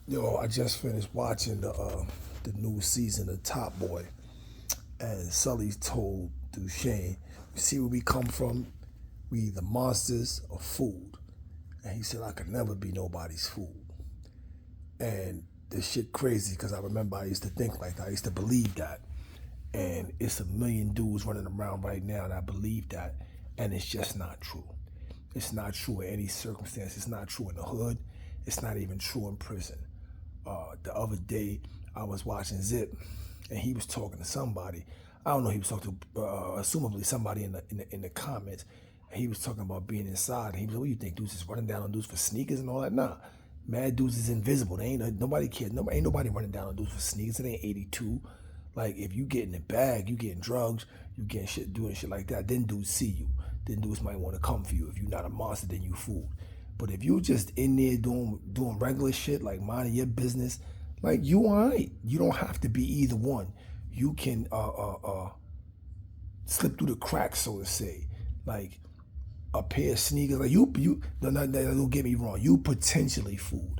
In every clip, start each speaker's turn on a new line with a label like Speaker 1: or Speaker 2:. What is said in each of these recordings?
Speaker 1: Yo, I just finished watching the new season of Top Boy, and Sully told Duchesne, "You see where we come from? We either monsters or food." And he said, "I could never be nobody's food." And this shit crazy because I remember I used to think like that. I used to believe that, and it's a million dudes running around right now that believe that, and it's just not true. It's not true in any circumstance. It's not true in the hood. It's not even true in prison. The other day, I was watching Zip, and he was talking to somebody. I don't know. He was talking to, assumably somebody in the comments. And he was talking about being inside. And he was like, "What do you think? Dudes is running down on dudes for sneakers and all that?" Nah, mad dudes is invisible. They ain't nobody cares. Nobody ain't nobody running down on dudes for sneakers. It ain't 82. Like if you get in the bag, you getting drugs, you getting shit, doing shit like that. Then dudes see you. Then dudes might want to come for you. If you're not a monster, then you fool. But if you just in there doing regular shit, like minding your business, like you alright. You don't have to be either one. You can slip through the cracks, so to say. Like a pair of sneakers, like you don't get me wrong, you potentially fooled.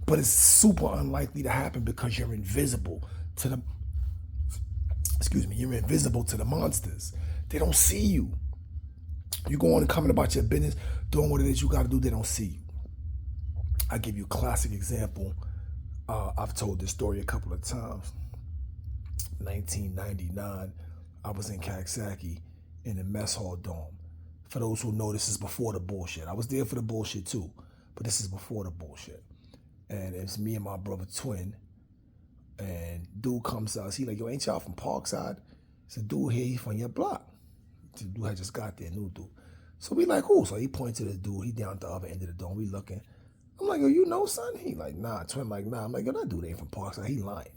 Speaker 1: But it's super unlikely to happen because you're invisible to the you're invisible to the monsters. They don't see you. You go on and coming about your business, doing what it is you got to do, they don't see you. I give you a classic example. I've told this story a couple of times. 1999, I was in Kaksaki in the mess hall dorm. For those who know, this is before the bullshit. I was there for the bullshit too, but this is before the bullshit. And it's me and my brother Twin. And dude comes out. He like, "Yo, ain't y'all from Parkside?" It's a dude here. He from your block. The dude had just got there, new dude. So we like, who? So he points to the dude. He down at the other end of the dorm. We looking. I'm like, "Yo, you know, son?" He like, "Nah." Twin like, "Nah." I'm like, "Yo, that dude ain't from Parkside. He lying."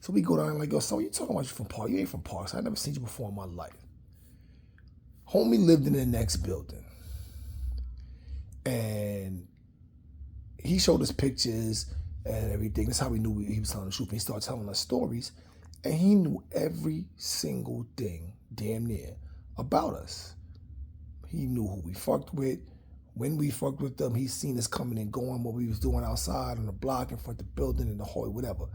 Speaker 1: So we go down and like, "Yo, son, you talking about you from Park? You ain't from Parkside. I never seen you before in my life." Homie lived in the next building. And he showed us pictures and everything. That's how we knew he was telling the truth. And he started telling us stories. And he knew every single thing, damn near, about us. He knew who we fucked with, when we fucked with them. He's seen us coming and going, what we was doing outside on the block, in front of the building, in the hallway, whatever.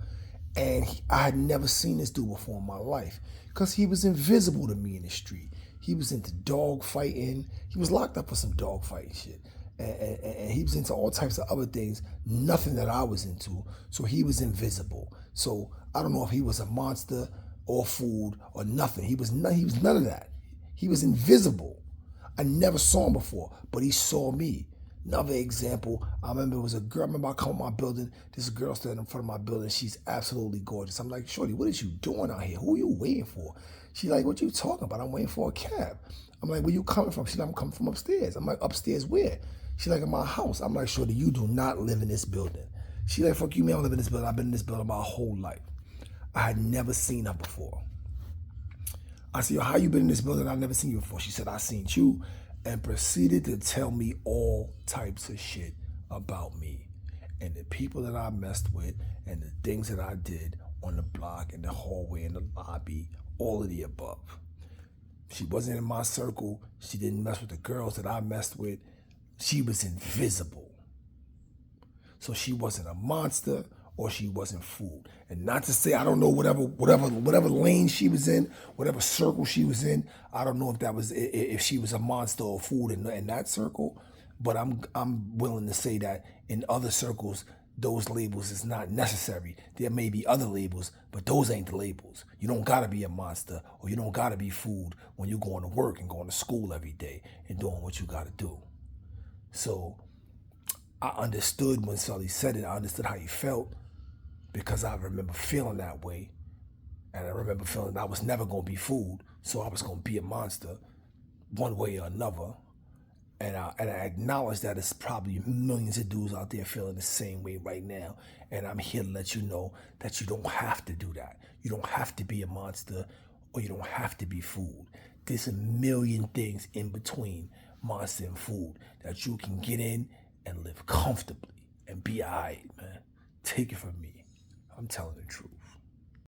Speaker 1: And I had never seen this dude before in my life because he was invisible to me in the street. He was into dog fighting. He was locked up for some dog fighting shit. And he was into all types of other things, nothing that I was into. So he was invisible. So I don't know if he was a monster or food or nothing. He was none of that. He was invisible. I never saw him before, but he saw me. Another example, I remember it was a girl. I remember I come to my building. This girl standing in front of my building. She's absolutely gorgeous. I'm like, "Shorty, what is you doing out here? Who are you waiting for?" She like, "What you talking about? I'm waiting for a cab." I'm like, "Where you coming from?" She's like, "I'm coming from upstairs." I'm like, "Upstairs where?" She like, "In my house." I'm like, "Shorty, you do not live in this building." She like, "Fuck you, man, I don't live in this building. I've been in this building my whole life." I had never seen her before. I said, "Yo, how you been in this building? I've never seen you before." She said, "I seen you," and proceeded to tell me all types of shit about me and the people that I messed with and the things that I did on the block, in the hallway, in the lobby, all of the above. She wasn't in my circle. She didn't mess with the girls that I messed with. She was invisible. So she wasn't a monster or she wasn't food. And not to say I don't know whatever lane she was in, whatever circle she was in. I don't know if that was if she was a monster or food in that circle. But I'm willing to say that in other circles, those labels is not necessary. There may be other labels, but those ain't the labels. You don't gotta be a monster or you don't gotta be food when you're going to work and going to school every day and doing what you gotta do. So I understood when Sully said it. I understood how he felt because I remember feeling that way. And I remember feeling I was never going to be food. So I was going to be a monster one way or another. And I acknowledge that it's probably millions of dudes out there feeling the same way right now. And I'm here to let you know that you don't have to do that. You don't have to be a monster or you don't have to be food. There's a million things in between monster and food that you can get in and live comfortably and be all right, man. Take it from me. I'm telling the truth.